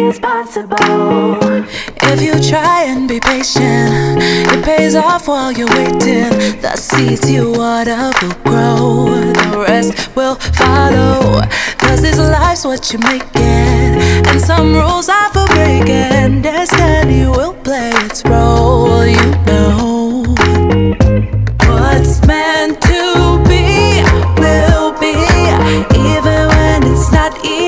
is possible. If you try and be patient, it pays off while you're waiting. The seeds you water will grow, the rest will follow. Cause this life's what you make it, and some rules are for breaking. Destiny will play its role, you know. What's meant to be will be, even when it's not easy.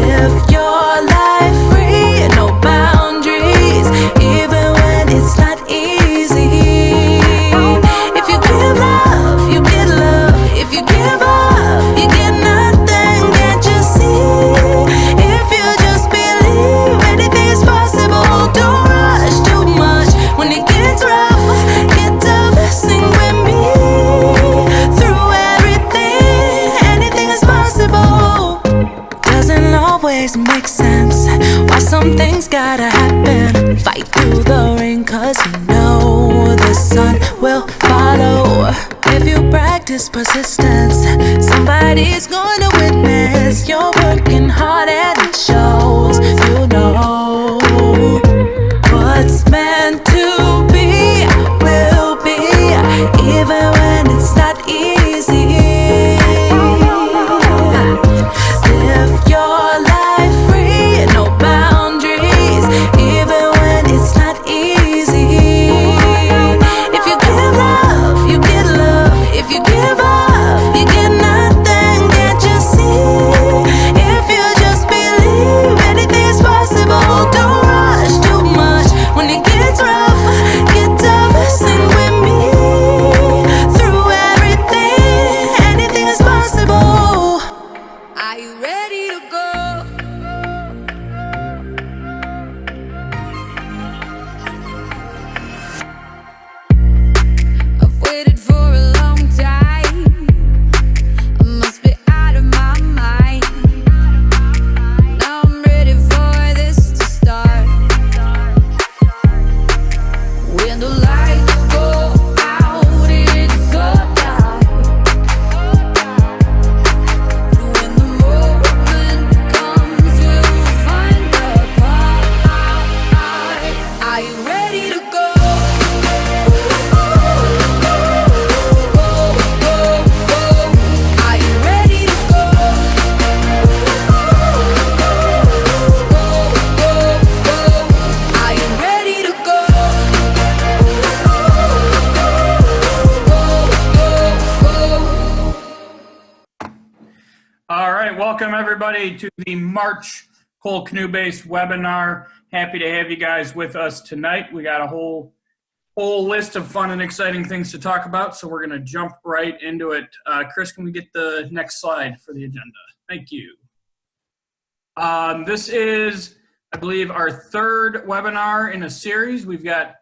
Live your life free, no boundaries, even when it's not easy. If you give love, you get love. If you give up, you get nothing. Can't you see? If you just believe anything's possible, don't rush too much. When it gets rough, get tough, sing with me. Through everything, anything is possible. Doesn't always make sense why some things gotta happen. Fight through the rain, cause you know the sun will follow. If you practice persistence, somebody's gonna witness you're working hard and it shows, you know. What's meant to be will be, even when it's not easy. Live your life free, no boundaries, even when it's not easy. If you give love, you get love. If you give up, you get nothing. Can't you see? If you just believe anything's possible, don't rush too much. When it gets rough, get tough, sing with me. Through everything, anything is possible. Are you ready to go? I've waited for a long time. I must be out of my mind. Now I'm ready for this to start. When the lights go out, it's so dark. When the moment comes, we'll find the path. Are you ready to go? Are you ready to go? Are you ready to go? All right, welcome everybody to the March Cold Canoe Base webinar. Happy to have you guys with us tonight. We got a whole list of fun and exciting things to talk about, so we're going to jump right into it. Chris, can we get the next slide for the agenda? Thank you. This is, I believe, our third webinar in a series. We've got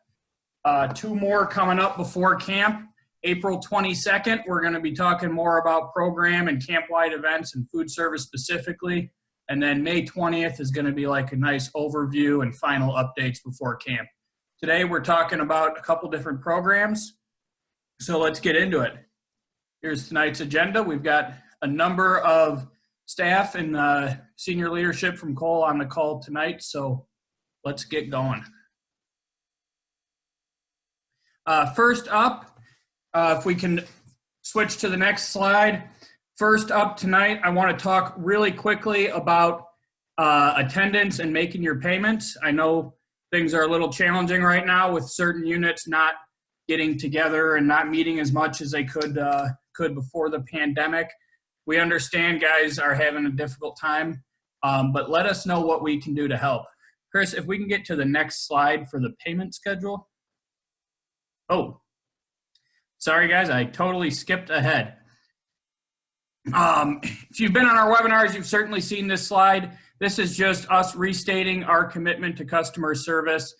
two more coming up before camp. April 22nd, we're going to be talking more about program and camp-wide events and food service specifically. And then May 20th is going to be like a nice overview and final updates before camp. Today, we're talking about a couple different programs. So let's get into it. Here's tonight's agenda. We've got a number of staff and senior leadership from Cole on the call tonight. So let's get going. First up, if we can switch to the next slide. First up tonight, I want to talk really quickly about attendance and making your payments. I know things are a little challenging right now with certain units not getting together and not meeting as much as they could before the pandemic. We understand guys are having a difficult time, but let us know what we can do to help. Chris, if we can get to the next slide for the payment schedule. Oh. Sorry, guys, I totally skipped ahead. If you've been on our webinars, you've certainly seen this slide. This is just us restating our commitment to customer service.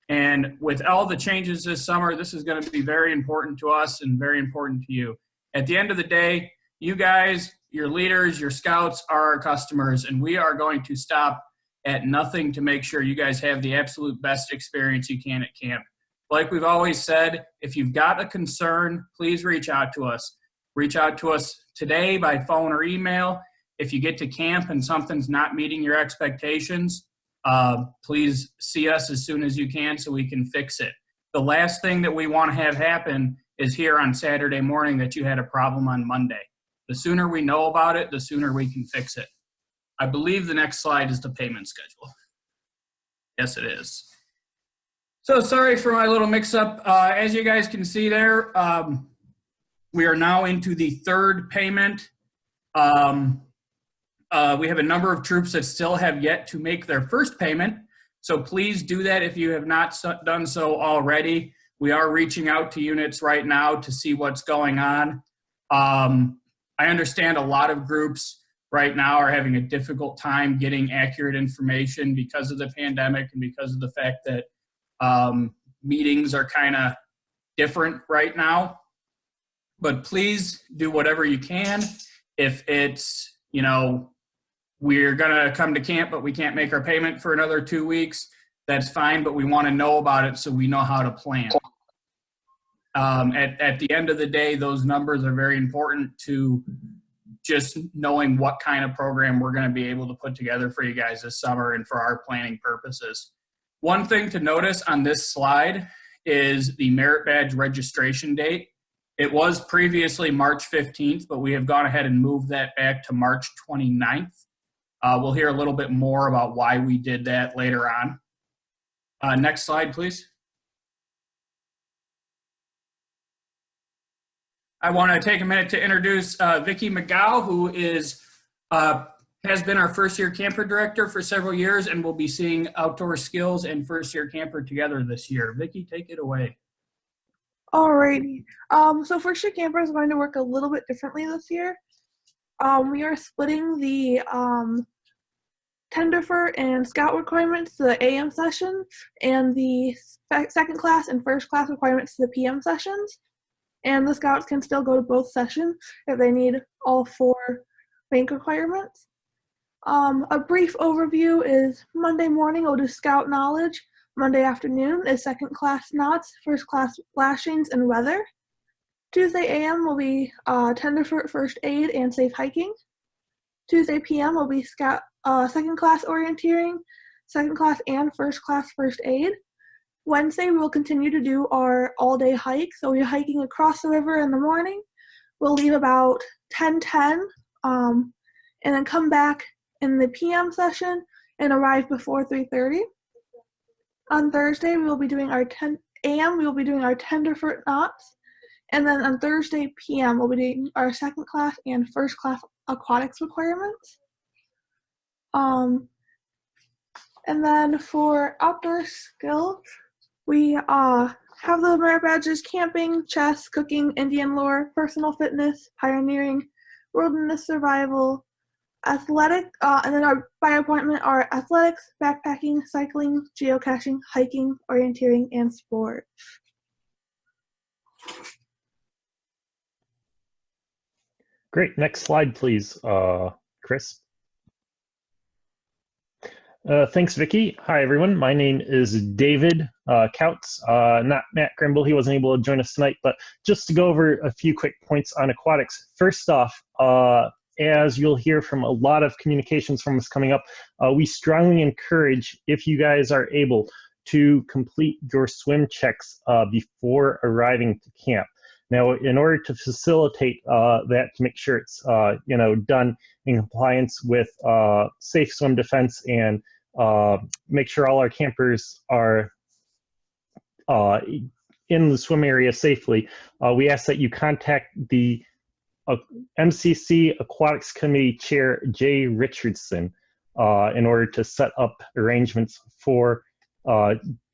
And with all the changes this summer, this is going to be very important to us and very important to you. At the end of the day, you guys, your leaders, your scouts are our customers, and we are going to stop at nothing to make sure you guys have the absolute best experience you can at camp. Like we've always said, if you've got a concern, please reach out to us. Reach out to us today by phone or email. if you get to camp and something's not meeting your expectations, please see us as soon as you can so we can fix it. The last thing that we want to have happen is here on Saturday morning that you had a problem on Monday. The sooner we know about it, the sooner we can fix it. I believe the next slide is the payment schedule. Yes, it is. So sorry for my little mix-up. As you guys can see there, we are now into the third payment. We have a number of troops that still have yet to make their first payment. So please do that if you have not done so already. We are reaching out to units right now to see what's going on. I understand a lot of groups right now are having a difficult time getting accurate information because of the pandemic and because of the fact that meetings are kind of different right now. But please do whatever you can. If it's, you know, we're going to come to camp, but we can't make our payment for another 2 weeks, that's fine, but we want to know about it so we know how to plan. At the end of the day, those numbers are very important to just knowing what kind of program we're going to be able to put together for you guys this summer and for our planning purposes. One thing to notice on this slide is the merit badge registration date. It was previously March 15th, but we have gone ahead and moved that back to March 29th. We'll hear a little bit more about why we did that later on. Next slide, please. I want to take a minute to introduce Vicki McGow, who is has been our first-year camper director for several years and will be seeing outdoor skills and first-year camper together this year. Vicki, take it away. Alrighty. So first-year camper is going to work a little bit differently this year. We are splitting the Tenderfoot and Scout requirements to the AM session and the second class and first class requirements to the PM sessions. And the Scouts can still go to both sessions if they need all 4 rank requirements. A brief overview is Monday morning we'll do Scout knowledge. Monday afternoon is second class knots, first class lashings, and weather. Tuesday AM will be Tenderfoot first aid and safe hiking. Tuesday PM will be Scout second class orienteering, second class and first class first aid. Wednesday we'll continue to do our all-day hike. So we're hiking across the river in the morning. We'll leave about 10:10, and then come back in the PM session and arrive before 3:30. On Thursday we'll be doing our AM. We'll be doing our Tenderfoot knots, and then on Thursday PM we'll be doing our second class and first class aquatics requirements. And then for outdoor skills, we have the merit badges: camping, chess, cooking, Indian lore, personal fitness, pioneering, wilderness survival, athletic, and then our by appointment are athletics, backpacking, cycling, geocaching, hiking, orienteering, and sport. Great. Next slide, please, Chris. Thanks, Vicki. Hi, everyone. My name is David Kautz, not Matt Grimble. He wasn't able to join us tonight, but just to go over a few quick points on aquatics. First off, as you'll hear from a lot of communications from us coming up, we strongly encourage, if you guys are able, to complete your swim checks before arriving to camp. Now, in order to facilitate that, to make sure it's done in compliance with safe swim defense and make sure all our campers are in the swim area safely, we ask that you contact the MCC Aquatics Committee Chair Jay Richardson in order to set up arrangements for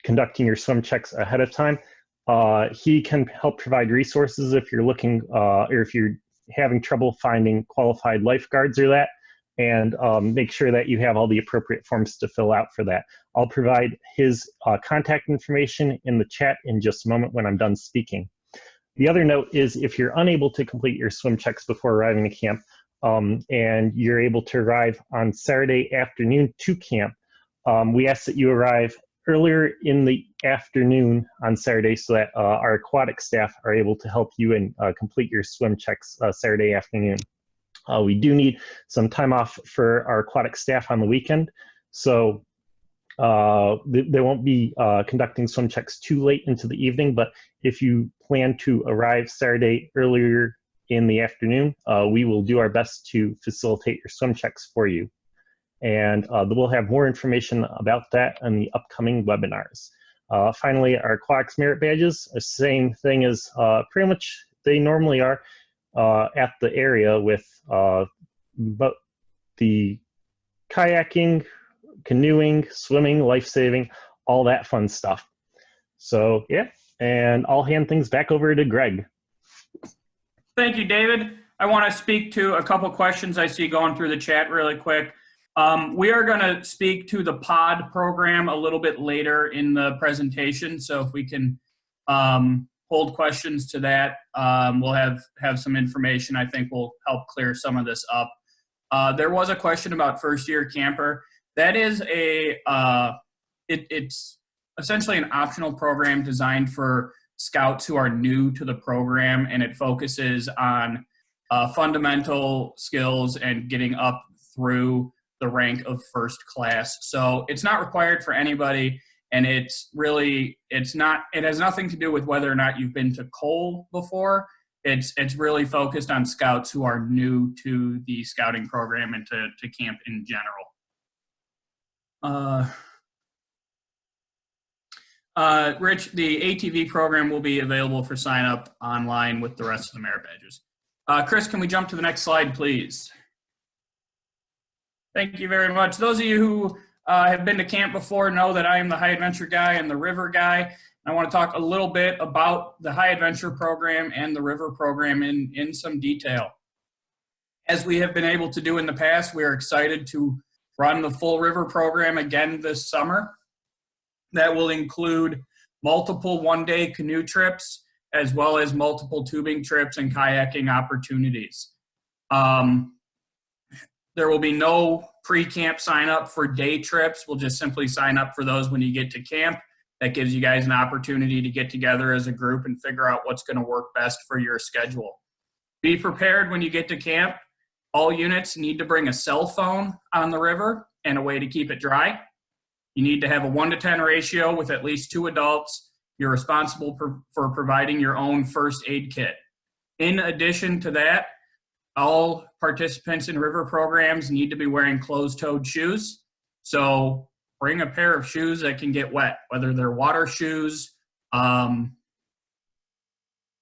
conducting your swim checks ahead of time. He can help provide resources if you're looking or if you're having trouble finding qualified lifeguards or that, and make sure that you have all the appropriate forms to fill out for that. I'll provide his contact information in the chat in just a moment when I'm done speaking. The other note is, if you're unable to complete your swim checks before arriving to camp, and you're able to arrive on Saturday afternoon to camp, we ask that you arrive earlier in the afternoon on Saturday so that our aquatic staff are able to help you and complete your swim checks Saturday afternoon. We do need some time off for our aquatic staff on the weekend. So they won't be conducting swim checks too late into the evening, but if you plan to arrive Saturday earlier in the afternoon, we will do our best to facilitate your swim checks for you. And we'll have more information about that in the upcoming webinars. Finally, our aquatics merit badges, the same thing as pretty much they normally are at the area with but the kayaking, canoeing, swimming, life-saving, all that fun stuff. So yeah, and I'll hand things back over to Greg. Thank you, David. I want to speak to a couple questions I see going through the chat really quick. We are going to speak to the pod program a little bit later in the presentation, so if we can hold questions to that, we'll have some information I think will help clear some of this up. There was a question about first-year camper. That is it's essentially an optional program designed for scouts who are new to the program, and it focuses on fundamental skills and getting up through the rank of first class. So it's not required for anybody, and it has nothing to do with whether or not you've been to Cole before. It's really focused on scouts who are new to the scouting program and to camp in general. Rich, the ATV program will be available for sign up online with the rest of the merit badges. Chris, can we jump to the next slide, please? Thank you very much. Those of you who have been to camp before know that I am the high adventure guy and the river guy. I want to talk a little bit about the high adventure program and the river program in some detail. As we have been able to do in the past, we are excited to run the full river program again this summer. That will include multiple one-day canoe trips, as well as multiple tubing trips and kayaking opportunities. There will be no pre-camp sign up for day trips. We'll just simply sign up for those when you get to camp. That gives you guys an opportunity to get together as a group and figure out what's going to work best for your schedule. Be prepared when you get to camp. All units need to bring a cell phone on the river and a way to keep it dry. You need to have a 1-to-10 ratio with at least 2 adults. You're responsible for providing your own first aid kit. In addition to that, all participants in river programs need to be wearing closed-toed shoes. So bring a pair of shoes that can get wet, whether they're water shoes, an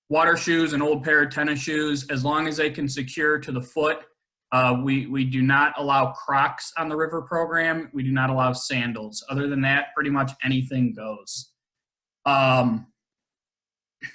old pair of tennis shoes, as long as they can secure to the foot. We do not allow Crocs on the river program. We do not allow sandals. Other than that, pretty much anything goes.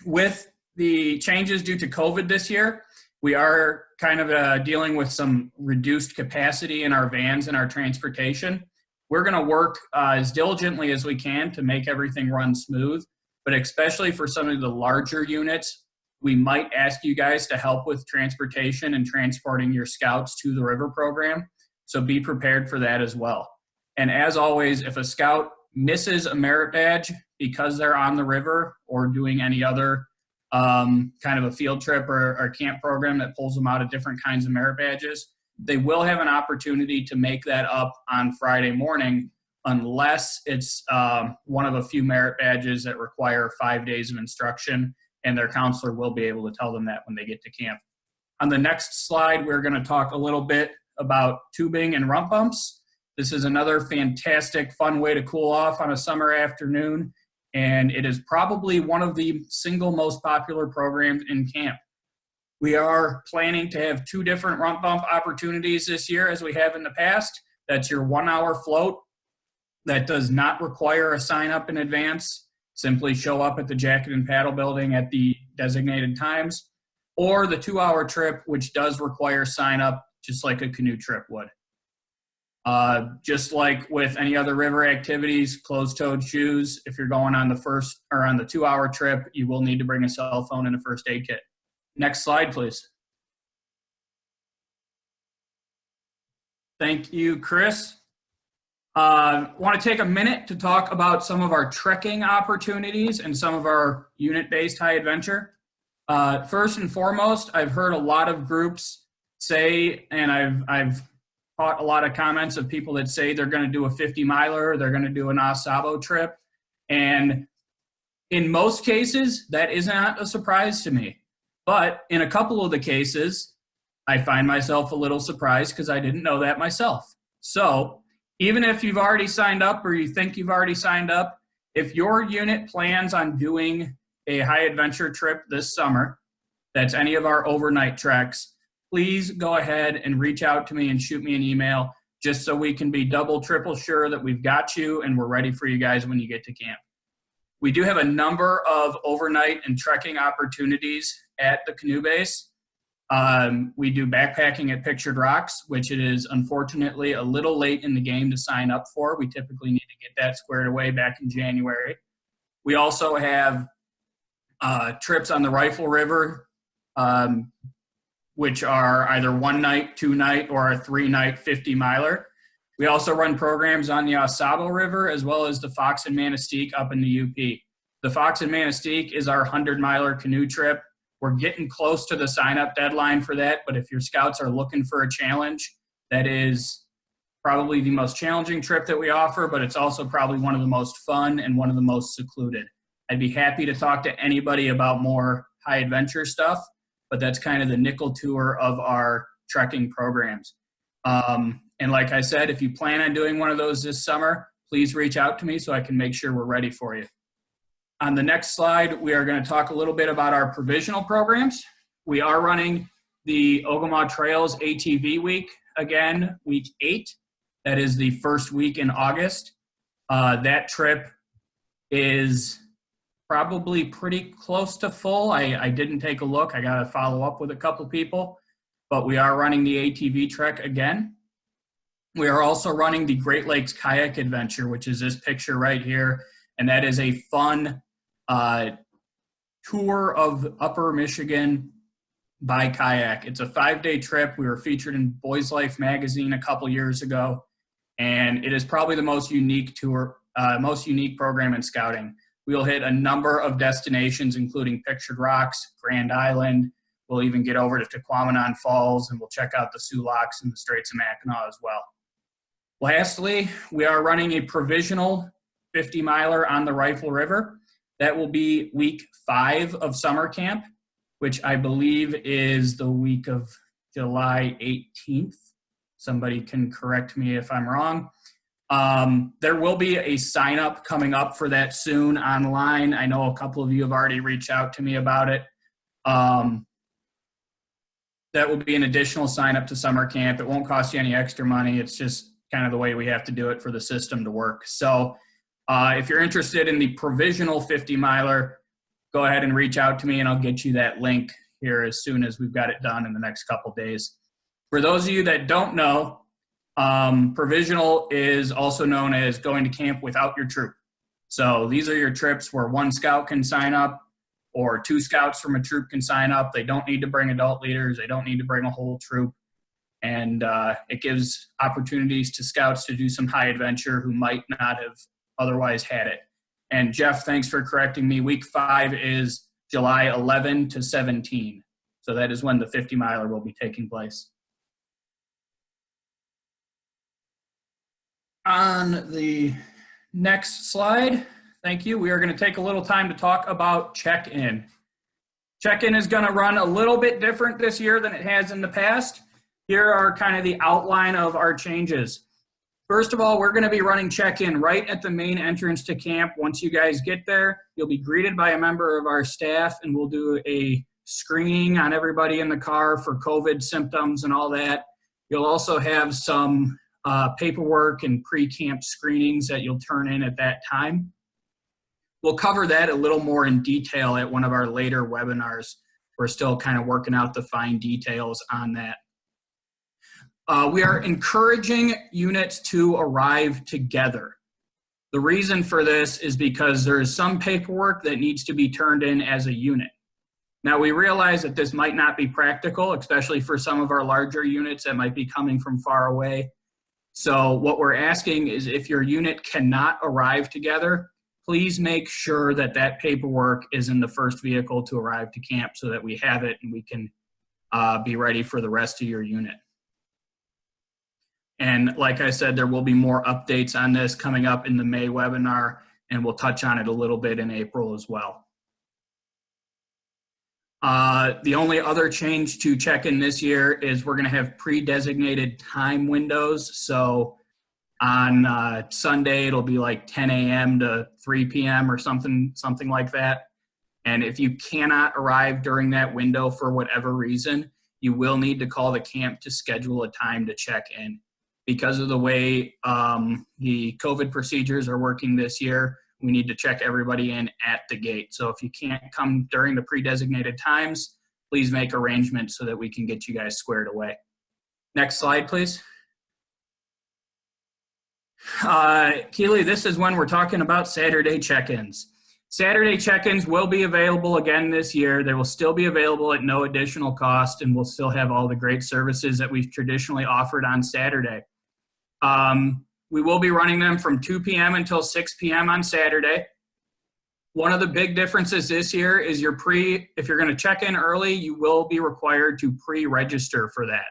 With the changes due to COVID this year, we are kind of dealing with some reduced capacity in our vans and our transportation. We're going to work as diligently as we can to make everything run smooth, but especially for some of the larger units, we might ask you guys to help with transportation and transporting your scouts to the river program. So be prepared for that as well. And as always, if a scout misses a merit badge because they're on the river or doing any other kind of a field trip or camp program that pulls them out of different kinds of merit badges, they will have an opportunity to make that up on Friday morning, unless it's one of a few merit badges that require 5 days of instruction, and their counselor will be able to tell them that when they get to camp. On the next slide, we're going to talk a little bit about tubing and rump bumps. This is another fantastic, fun way to cool off on a summer afternoon, and it is probably one of the single most popular programs in camp. We are planning to have 2 different rump bump opportunities this year as we have in the past. That's your 1-hour float that does not require a sign up in advance. Simply show up at the Jacket and Paddle building at the designated times, or the 2-hour trip, which does require sign up just like a canoe trip would. Just like with any other river activities, closed-toed shoes. If you're going on the 2-hour trip, you will need to bring a cell phone and a first aid kit. Next slide, please. Thank you, Chris. Want to take a minute to talk about some of our trekking opportunities and some of our unit-based high adventure. First and foremost, I've heard a lot of groups say, and I've caught a lot of comments of people that say they're going to do a 50 miler, they're going to do an Asabo trip. And in most cases, that is not a surprise to me. But in a couple of the cases, I find myself a little surprised because I didn't know that myself. So even if you've already signed up or you think you've already signed up, if your unit plans on doing a high adventure trip this summer, that's any of our overnight treks, please go ahead and reach out to me and shoot me an email just so we can be double, triple sure that we've got you and we're ready for you guys when you get to camp. We do have a number of overnight and trekking opportunities at the Canoe base. We do backpacking at Pictured Rocks, which it is unfortunately a little late in the game to sign up for. We typically need to get that squared away back in January. We also have trips on the Rifle River, which are either 1 night, 2 night, or a 3 night 50 miler. We also run programs on the Asabo River as well as the Fox and Manistee up in the UP. The Fox and Manistee is our 100 miler canoe trip. We're getting close to the sign-up deadline for that, but if your scouts are looking for a challenge, that is probably the most challenging trip that we offer, but it's also probably one of the most fun and one of the most secluded. I'd be happy to talk to anybody about more high adventure stuff, but that's kind of the nickel tour of our trekking programs. And like I said, if you plan on doing one of those this summer, please reach out to me so I can make sure we're ready for you. On the next slide, we are going to talk a little bit about our provisional programs. We are running the Ogama Trails ATV week again, week 8. That is the first week in August. That trip is probably pretty close to full. I didn't take a look. I got to follow up with a couple people, but we are running the ATV trek again. We are also running the Great Lakes Kayak Adventure, which is this picture right here, and that is a fun tour of Upper Michigan by kayak. It's a 5-day trip. We were featured in Boys Life magazine a couple years ago, and it is probably the most unique tour, most unique program in scouting. We'll hit a number of destinations, including Pictured Rocks, Grand Island. We'll even get over to Tequamanon Falls, and we'll check out the Sioux Locks and the Straits of Mackinac as well. Lastly, we are running a provisional 50 miler on the Rifle River. That will be week 5 of summer camp, which I believe is the week of July 18th. Somebody can correct me if I'm wrong. There will be a sign up coming up for that soon online. I know a couple of you have already reached out to me about it. That will be an additional sign up to summer camp. It won't cost you any extra money. It's just kind of the way we have to do it for the system to work. So if you're interested in the provisional 50 miler, go ahead and reach out to me and I'll get you that link here as soon as we've got it done in the next couple days. For those of you that don't know, provisional is also known as going to camp without your troop. So these are your trips where 1 scout can sign up or 2 scouts from a troop can sign up. They don't need to bring adult leaders. They don't need to bring a whole troop. And it gives opportunities to scouts to do some high adventure who might not have otherwise had it. And Jeff, thanks for correcting me. Week 5 is July 11 to 17. So that is when the 50 miler will be taking place. On the next slide, thank you, we are going to take a little time to talk about check-in. Check-in is going to run a little bit different this year than it has in the past. Here are kind of the outline of our changes. First of all, we're going to be running check-in right at the main entrance to camp. Once you guys get there, you'll be greeted by a member of our staff, and we'll do a screening on everybody in the car for COVID symptoms and all that. You'll also have some paperwork and pre-camp screenings that you'll turn in at that time. We'll cover that a little more in detail at one of our later webinars. We're still kind of working out the fine details on that. We are encouraging units to arrive together. The reason for this is because there is some paperwork that needs to be turned in as a unit. Now, we realize that this might not be practical, especially for some of our larger units that might be coming from far away. So what we're asking is if your unit cannot arrive together, please make sure that that paperwork is in the first vehicle to arrive to camp so that we have it and we can be ready for the rest of your unit. And like I said, there will be more updates on this coming up in the May webinar, and we'll touch on it a little bit in April as well. The only other change to check-in this year is we're going to have pre-designated time windows. So on Sunday, it'll be like 10 a.m. to 3 p.m. or something like that. And if you cannot arrive during that window for whatever reason, you will need to call the camp to schedule a time to check in. Because of the way the COVID procedures are working this year, we need to check everybody in at the gate. So if you can't come during the pre-designated times, please make arrangements so that we can get you guys squared away. Next slide, please. Keely, this is when we're talking about Saturday check-ins. Saturday check-ins will be available again this year. They will still be available at no additional cost, and we'll still have all the great services that we've traditionally offered on Saturday. We will be running them from 2 p.m. until 6 p.m. on Saturday. One of the big differences this year is if you're going to check in early, you will be required to pre-register for that.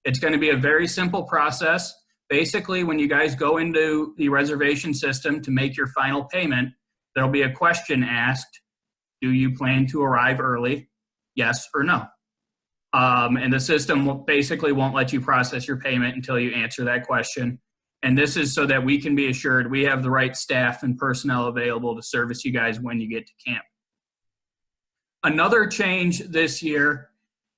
It's going to be a very simple process. Basically, when you guys go into the reservation system to make your final payment, there'll be a question asked. Do you plan to arrive early? Yes or no? And the system basically won't let you process your payment until you answer that question. And this is so that we can be assured we have the right staff and personnel available to service you guys when you get to camp. Another change this year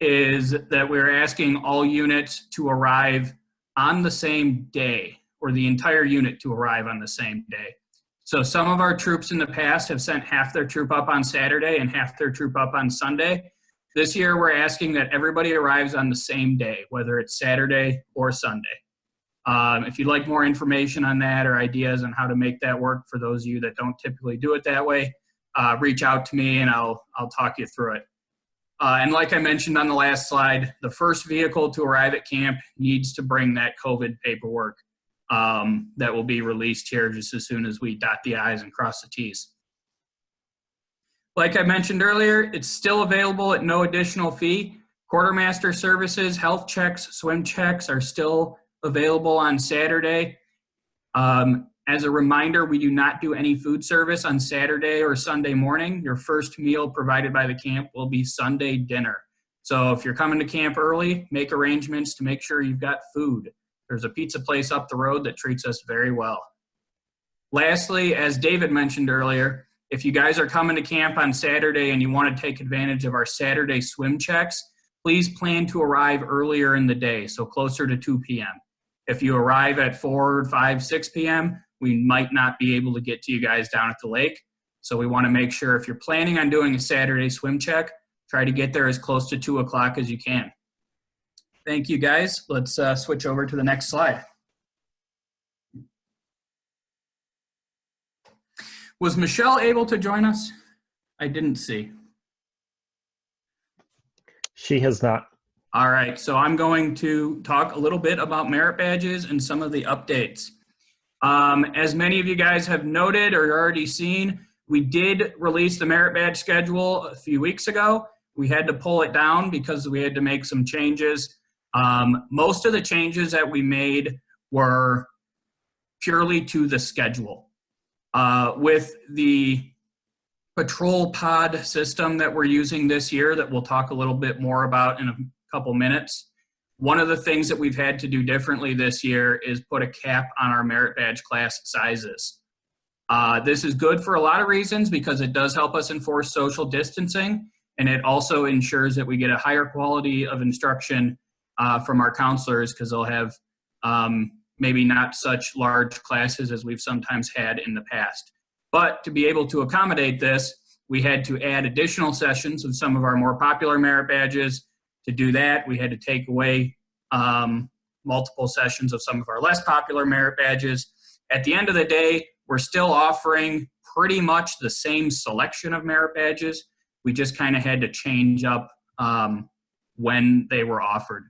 is that we're asking all units to arrive on the same day, or the entire unit to arrive on the same day. So some of our troops in the past have sent half their troop up on Saturday and half their troop up on Sunday. This year, we're asking that everybody arrives on the same day, whether it's Saturday or Sunday. If you'd like more information on that or ideas on how to make that work for those of you that don't typically do it that way, reach out to me and I'll talk you through it. And like I mentioned on the last slide, the first vehicle to arrive at camp needs to bring that COVID paperwork that will be released here just as soon as we dot the I's and cross the T's. Like I mentioned earlier, it's still available at no additional fee. Quartermaster services, health checks, swim checks are still available on Saturday. As a reminder, we do not do any food service on Saturday or Sunday morning. Your first meal provided by the camp will be Sunday dinner. So if you're coming to camp early, make arrangements to make sure you've got food. There's a pizza place up the road that treats us very well. Lastly, as David mentioned earlier, if you guys are coming to camp on Saturday and you want to take advantage of our Saturday swim checks, please plan to arrive earlier in the day, so closer to 2 p.m. If you arrive at 4, 5, 6 p.m., we might not be able to get to you guys down at the lake. So we want to make sure if you're planning on doing a Saturday swim check, try to get there as close to 2 o'clock as you can. Thank you, guys. Let's switch over to the next slide. Was Michelle able to join us? I didn't see. She has not. All right, so I'm going to talk a little bit about merit badges and some of the updates. As many of you guys have noted or already seen, we did release the merit badge schedule a few weeks ago. We had to pull it down because we had to make some changes. Most of the changes that we made were purely to the schedule. With the patrol pod system that we're using this year that we'll talk a little bit more about in a couple minutes, one of the things that we've had to do differently this year is put a cap on our merit badge class sizes. This is good for a lot of reasons because it does help us enforce social distancing, and it also ensures that we get a higher quality of instruction from our counselors because they'll have maybe not such large classes as we've sometimes had in the past. But to be able to accommodate this, we had to add additional sessions of some of our more popular merit badges. To do that, we had to take away multiple sessions of some of our less popular merit badges. At the end of the day, we're still offering pretty much the same selection of merit badges. We just kind of had to change up when they were offered.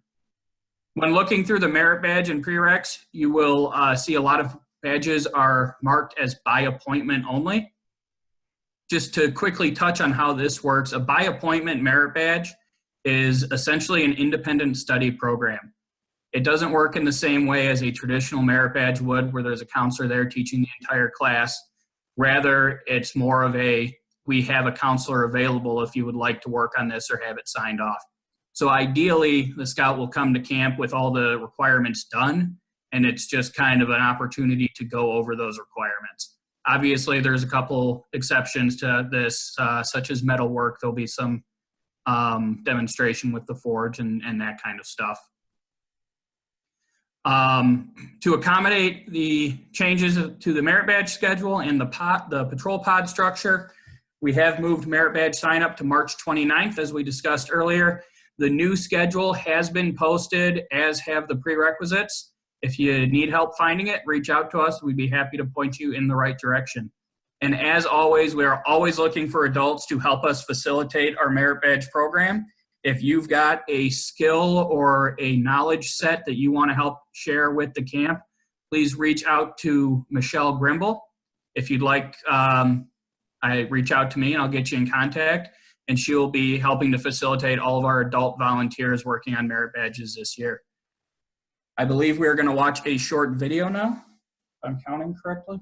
When looking through the merit badge and prereqs, you will see a lot of badges are marked as by appointment only. Just to quickly touch on how this works, a by appointment merit badge is essentially an independent study program. It doesn't work in the same way as a traditional merit badge would, where there's a counselor there teaching the entire class. Rather, it's more of a, we have a counselor available if you would like to work on this or have it signed off. So ideally, the scout will come to camp with all the requirements done, and it's just kind of an opportunity to go over those requirements. Obviously, there's a couple exceptions to this, such as metal work. There'll be some demonstration with the forge and that kind of stuff. To accommodate the changes to the merit badge schedule and the patrol pod structure, we have moved merit badge sign up to March 29th, as we discussed earlier. The new schedule has been posted, as have the prerequisites. If you need help finding it, reach out to us. We'd be happy to point you in the right direction. And as always, we are always looking for adults to help us facilitate our merit badge program. If you've got a skill or a knowledge set that you want to help share with the camp, please reach out to Michelle Grimble. If you'd like, reach out to me and I'll get you in contact, and she'll be helping to facilitate all of our adult volunteers working on merit badges this year. I believe we're going to watch a short video now, if I'm counting correctly.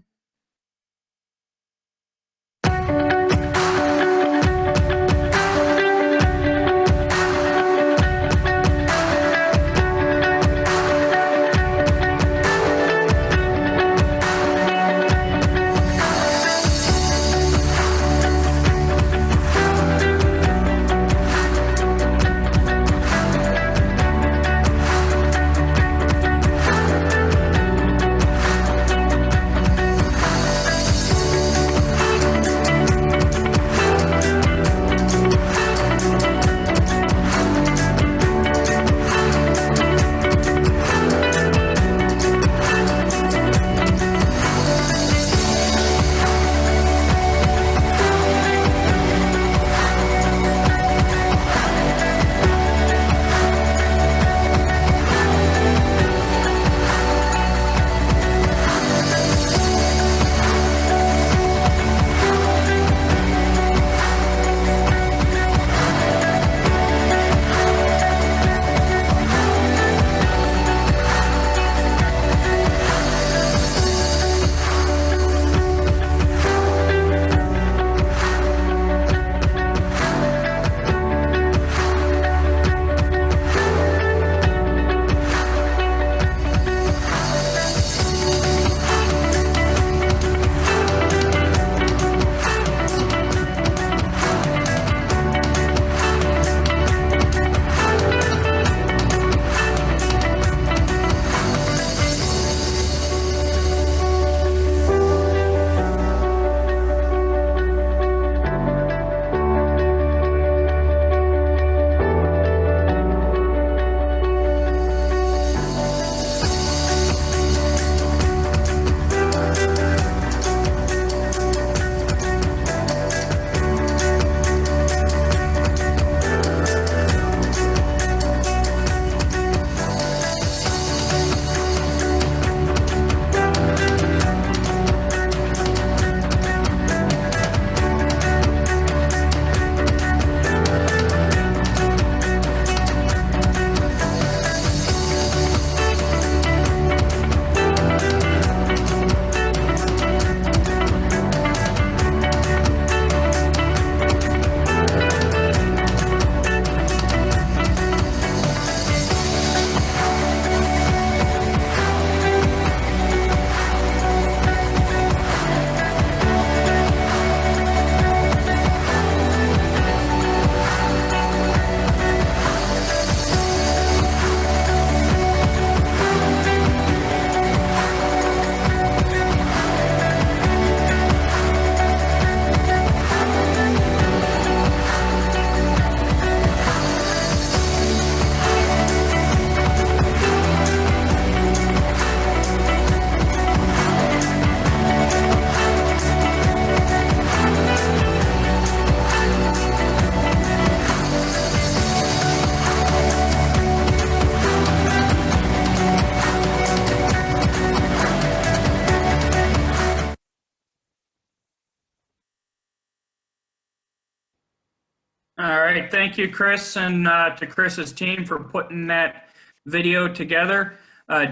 right, thank you, Chris, and to Chris's team for putting that video together.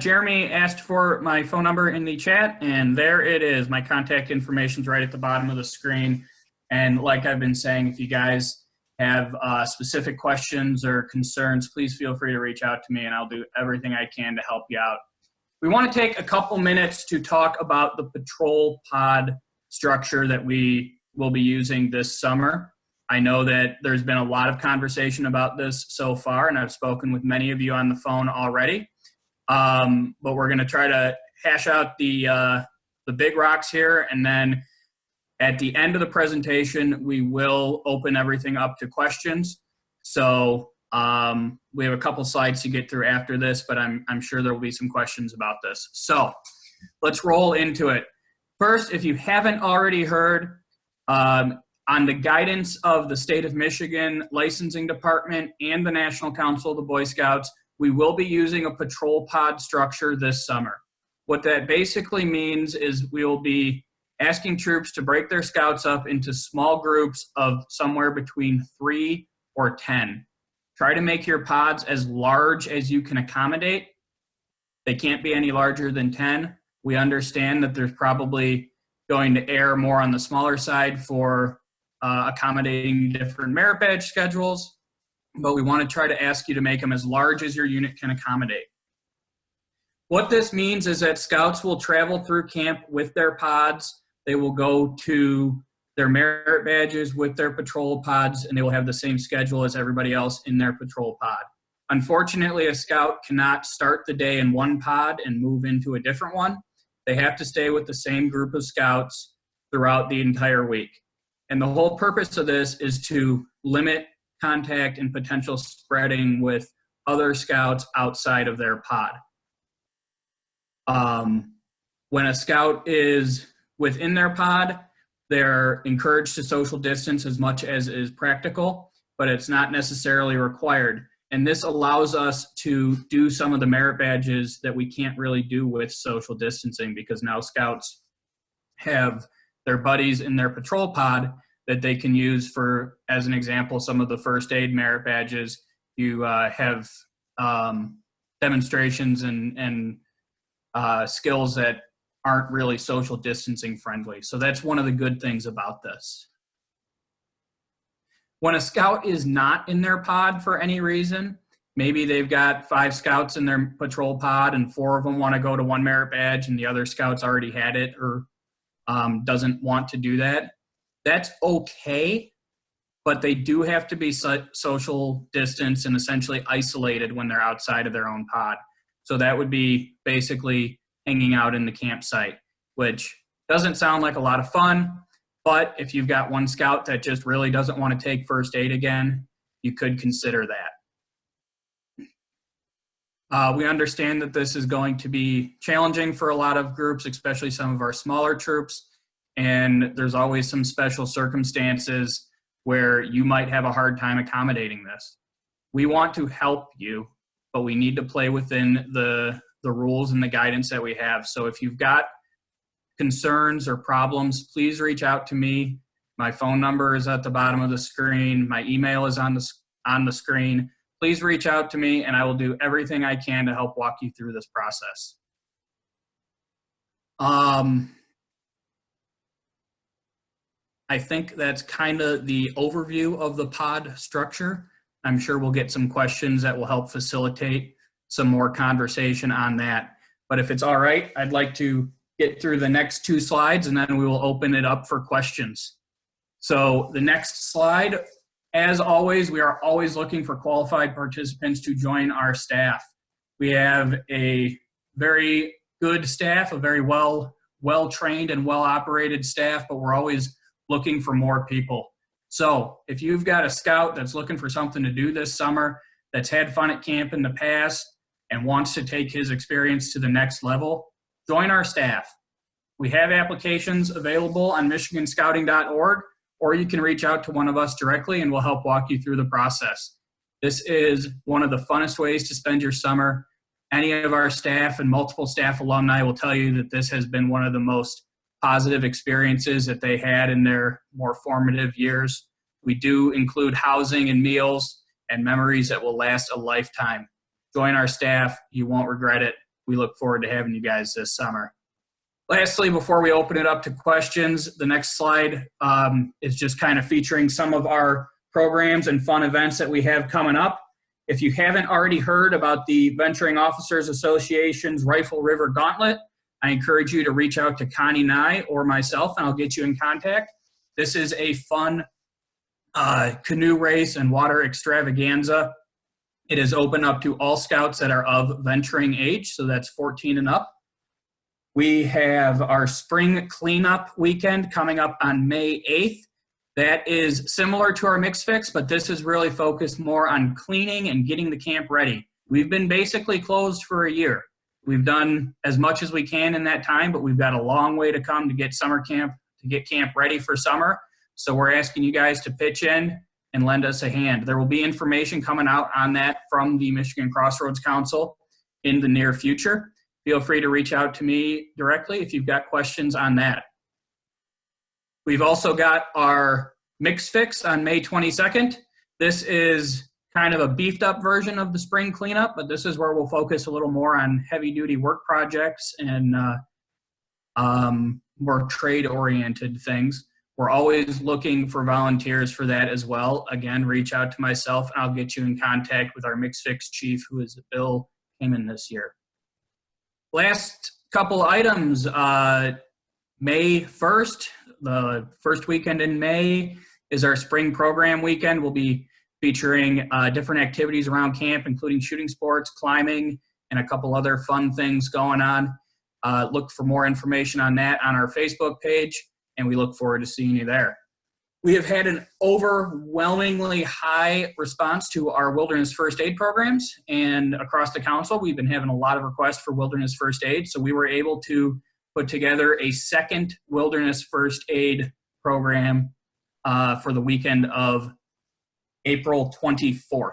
Jeremy asked for my phone number in the chat, and there it is. My contact information is right at the bottom of the screen. And like I've been saying, if you guys have specific questions or concerns, please feel free to reach out to me, and I'll do everything I can to help you out. We want to take a couple minutes to talk about the patrol pod structure that we will be using this summer. I know that there's been a lot of conversation about this so far, and I've spoken with many of you on the phone already. But we're going to try to hash out the big rocks here, and then at the end of the presentation, we will open everything up to questions. So we have a couple slides to get through after this, but I'm sure there will be some questions about this. So let's roll into it. First, if you haven't already heard, on the guidance of the State of Michigan Licensing Department and the National Council of the Boy Scouts, we will be using a patrol pod structure this summer. What that basically means is we will be asking troops to break their scouts up into small groups of somewhere between 3 or 10. Try to make your pods as large as you can accommodate. They can't be any larger than 10. We understand that there's probably going to err more on the smaller side for accommodating different merit badge schedules, but we want to try to ask you to make them as large as your unit can accommodate. What this means is that scouts will travel through camp with their pods. They will go to their merit badges with their patrol pods, and they will have the same schedule as everybody else in their patrol pod. Unfortunately, a scout cannot start the day in one pod and move into a different one. They have to stay with the same group of scouts throughout the entire week. And the whole purpose of this is to limit contact and potential spreading with other scouts outside of their pod. When a scout is within their pod, they're encouraged to social distance as much as is practical, but it's not necessarily required. And this allows us to do some of the merit badges that we can't really do with social distancing, because now scouts have their buddies in their patrol pod that they can use for, as an example, some of the first aid merit badges. You have demonstrations and skills that aren't really social distancing friendly. So that's one of the good things about this. When a scout is not in their pod for any reason, maybe they've got 5 scouts in their patrol pod and 4 of them want to go to one merit badge and the other scouts already had it or doesn't want to do that, that's okay, but they do have to be social distance and essentially isolated when they're outside of their own pod. So that would be basically hanging out in the campsite, which doesn't sound like a lot of fun, but if you've got one scout that just really doesn't want to take first aid again, you could consider that. We understand that this is going to be challenging for a lot of groups, especially some of our smaller troops, and there's always some special circumstances where you might have a hard time accommodating this. We want to help you, but we need to play within the rules and the guidance that we have. So if you've got concerns or problems, please reach out to me. My phone number is at the bottom of the screen. My email is on the screen. Please reach out to me and I will do everything I can to help walk you through this process. I think that's kind of the overview of the pod structure. I'm sure we'll get some questions that will help facilitate some more conversation on that. But if it's all right, I'd like to get through the next 2 slides and then we will open it up for questions. So the next slide, as always, we are always looking for qualified participants to join our staff. We have a very good staff, a very well-trained and well-operated staff, but we're always looking for more people. So if you've got a scout that's looking for something to do this summer, that's had fun at camp in the past and wants to take his experience to the next level, join our staff. We have applications available on michiganscouting.org, or you can reach out to one of us directly and we'll help walk you through the process. This is one of the funnest ways to spend your summer. Any of our staff and multiple staff alumni will tell you that this has been one of the most positive experiences that they had in their more formative years. We do include housing and meals and memories that will last a lifetime. Join our staff. You won't regret it. We look forward to having you guys this summer. Lastly, before we open it up to questions, the next slide is just kind of featuring some of our programs and fun events that we have coming up. If you haven't already heard about the Venturing Officers Association's Rifle River Gauntlet, I encourage you to reach out to Connie Nye or myself, and I'll get you in contact. This is a fun canoe race and water extravaganza. It is open up to all scouts that are of venturing age, so that's 14 and up. We have our spring cleanup weekend coming up on May 8th. That is similar to our Mix Fix, but this is really focused more on cleaning and getting the camp ready. We've been basically closed for a year. We've done as much as we can in that time, but we've got a long way to come to get camp ready for summer. So we're asking you guys to pitch in and lend us a hand. There will be information coming out on that from the Michigan Crossroads Council in the near future. Feel free to reach out to me directly if you've got questions on that. We've also got our Mix Fix on May 22nd. This is kind of a beefed up version of the spring cleanup, but this is where we'll focus a little more on heavy duty work projects and more trade oriented things. We're always looking for volunteers for that as well. Again, reach out to myself and I'll get you in contact with our Mix Fix chief, who is Bill Heyman this year. Last couple items, May 1st, the first weekend in May is our spring program weekend. We'll be featuring different activities around camp, including shooting sports, climbing, and a couple other fun things going on. Look for more information on that on our Facebook page, and we look forward to seeing you there. We have had an overwhelmingly high response to our wilderness first aid programs, and across the council, we've been having a lot of requests for wilderness first aid, so we were able to put together a second wilderness first aid program for the weekend of April 24th.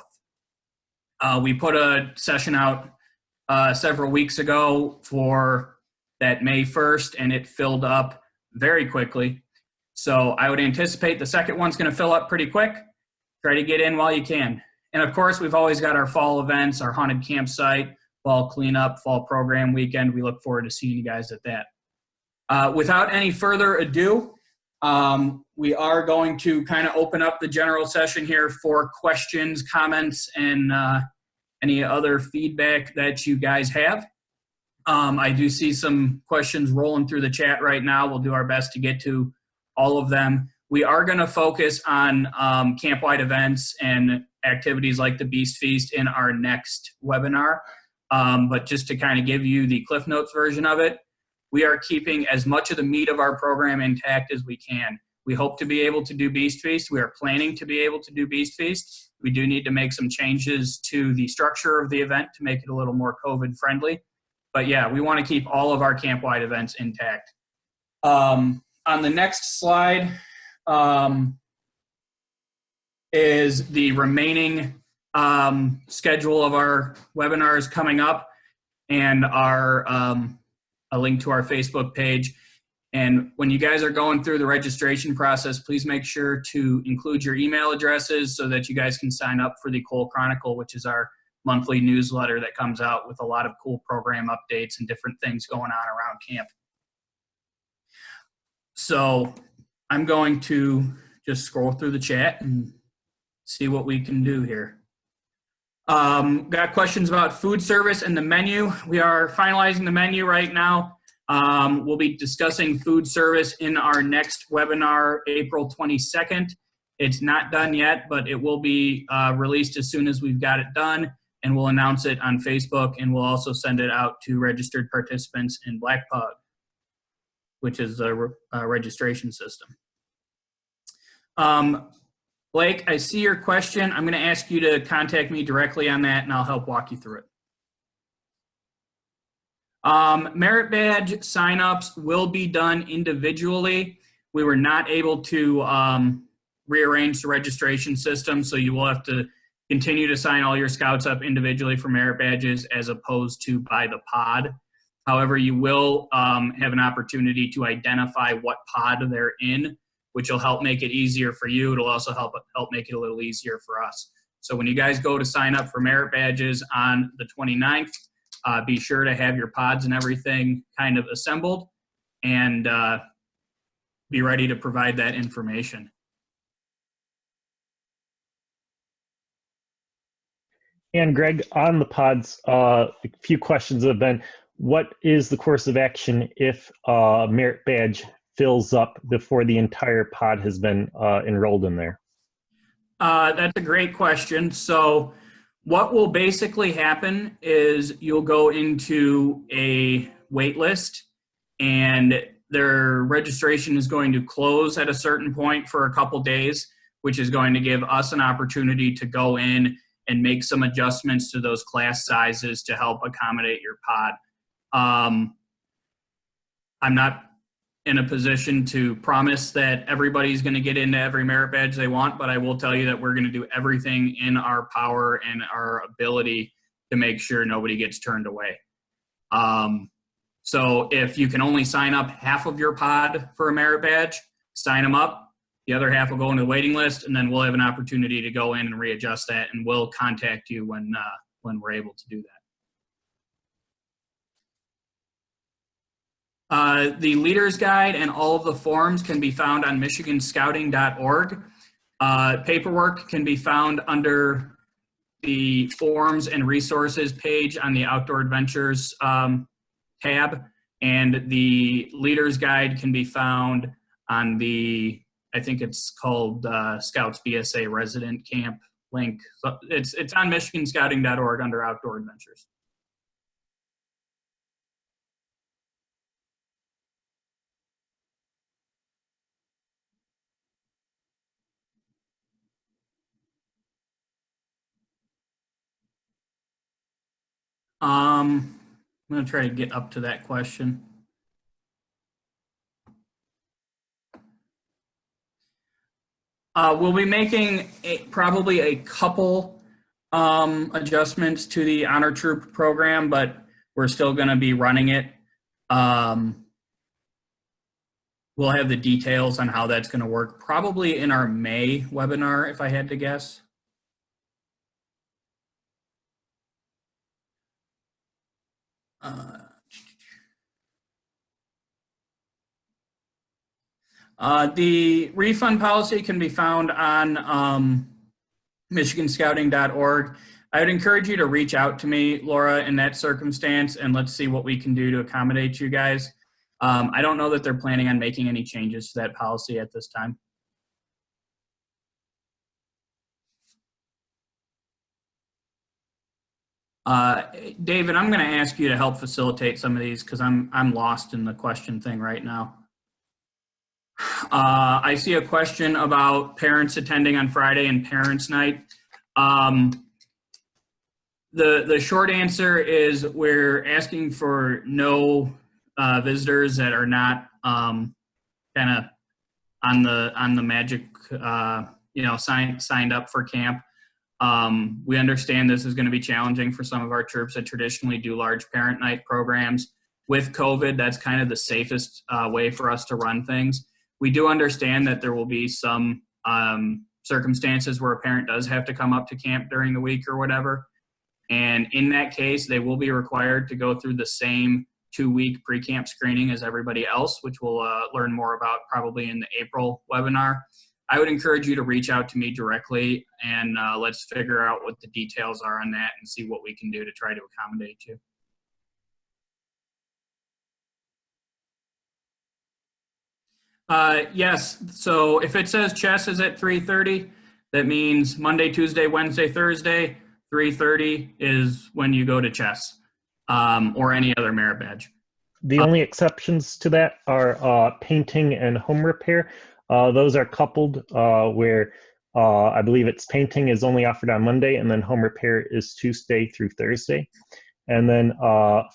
We put a session out several weeks ago for that May 1st, and it filled up very quickly. So I would anticipate the second one's going to fill up pretty quick. Try to get in while you can. And of course, we've always got our fall events, our haunted campsite, fall cleanup, fall program weekend. We look forward to seeing you guys at that. Without any further ado, we are going to kind of open up the general session here for questions, comments, and any other feedback that you guys have. I do see some questions rolling through the chat right now. We'll do our best to get to all of them. We are going to focus on camp-wide events and activities like the Beast Feast in our next webinar. But just to kind of give you the Cliff Notes version of it, we are keeping as much of the meat of our program intact as we can. We hope to be able to do Beast Feast. We are planning to be able to do Beast Feast. We do need to make some changes to the structure of the event to make it a little more COVID friendly. But yeah, we want to keep all of our camp-wide events intact. On the next slide is the remaining schedule of our webinars coming up and our a link to our Facebook page. And when you guys are going through the registration process, please make sure to include your email addresses so that you guys can sign up for the Coal Chronicle, which is our monthly newsletter that comes out with a lot of cool program updates and different things going on around camp. So I'm going to just scroll through the chat and see what we can do here. Got questions about food service and the menu. We are finalizing the menu right now. We'll be discussing food service in our next webinar, April 22nd. It's not done yet, but it will be released as soon as we've got it done, and we'll announce it on Facebook, and we'll also send it out to registered participants in Black Pug, which is the registration system. Blake, I see your question. I'm going to ask you to contact me directly on that, and I'll help walk you through it. Merit badge signups will be done individually. We were not able to rearrange the registration system, so you will have to continue to sign all your scouts up individually for merit badges as opposed to by the pod. However, you will have an opportunity to identify what pod they're in which will help make it easier for you. It'll also help make it a little easier for us. So when you guys go to sign up for merit badges on the 29th, be sure to have your pods and everything kind of assembled and be ready to provide that information. And Greg, on the pods, a few questions have been, what is the course of action if a merit badge fills up before the entire pod has been enrolled in there? That's a great question. So what will basically happen is you'll go into a wait list and their registration is going to close at a certain point for a couple days, which is going to give us an opportunity to go in and make some adjustments to those class sizes to help accommodate your pod. I'm not in a position to promise that everybody's going to get into every merit badge they want, but I will tell you that we're going to do everything in our power and our ability to make sure nobody gets turned away. So if you can only sign up half of your pod for a merit badge, sign them up. The other half will go into the waiting list, and then we'll have an opportunity to go in and readjust that, and we'll contact you when we're able to do that. The Leader's Guide and all of the forms can be found on michiganscouting.org. Paperwork can be found under the Forms and Resources page on the Outdoor Adventures tab, and the Leader's Guide can be found on the, I think it's called Scouts BSA Resident Camp link. So it's on michiganscouting.org under Outdoor Adventures. I'm going to try to get up to that question. We'll be making probably a couple adjustments to the Honor Troop program, but we're still going to be running it. We'll have the details on how that's going to work probably in our May webinar, if I had to guess. The refund policy can be found on michiganscouting.org. I would encourage you to reach out to me, Laura, in that circumstance, and let's see what we can do to accommodate you guys. I don't know that they're planning on making any changes to that policy at this time. David, I'm going to ask you to help facilitate some of these because I'm lost in the question thing right now. I see a question about parents attending on Friday and Parents' Night. The short answer is we're asking for no visitors that are not kind of on the magic, signed up for camp. We understand this is going to be challenging for some of our troops that traditionally do large parent night programs. With COVID, that's kind of the safest way for us to run things. We do understand that there will be some circumstances where a parent does have to come up to camp during the week or whatever. And in that case, they will be required to go through the same 2-week pre-camp screening as everybody else, which we'll learn more about probably in the April webinar. I would encourage you to reach out to me directly and let's figure out what the details are on that and see what we can do to try to accommodate you. Yes, so if it says chess is at 3:30, that means Monday, Tuesday, Wednesday, Thursday, 3:30 is when you go to chess or any other merit badge. The only exceptions to that are painting and home repair. Those are coupled where I believe it's painting is only offered on Monday and then home repair is Tuesday through Thursday. And then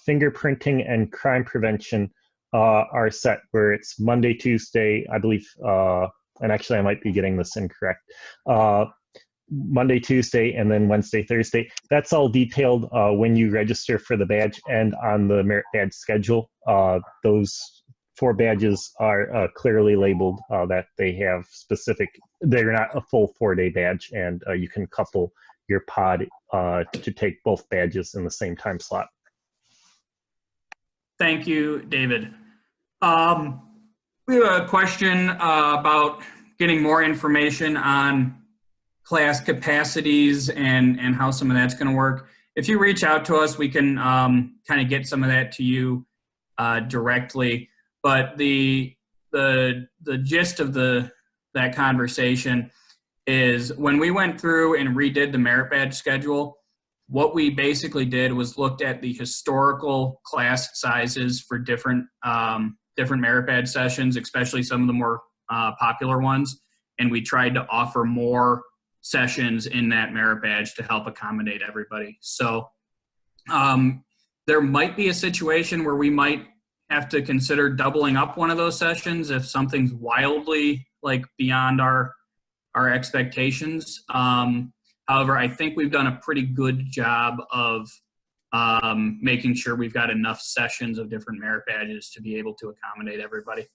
fingerprinting and crime prevention are set where it's Monday, Tuesday, I believe, and actually I might be getting this incorrect, Monday, Tuesday, and then Wednesday, Thursday. That's all detailed when you register for the badge and on the merit badge schedule. Those 4 badges are clearly labeled that they have specific, they're not a full 4-day badge, and you can couple your pod to take both badges in the same time slot. Thank you, David. We have a question about getting more information on class capacities and how some of that's going to work. If you reach out to us, we can kind of get some of that to you directly. But the gist of that conversation is when we went through and redid the merit badge schedule, what we basically did was looked at the historical class sizes for different merit badge sessions, especially some of the more popular ones, and we tried to offer more sessions in that merit badge to help accommodate everybody. So there might be a situation where we might have to consider doubling up one of those sessions if something's wildly like beyond our expectations. However, I think we've done a pretty good job of making sure we've got enough sessions of different merit badges to be able to accommodate everybody.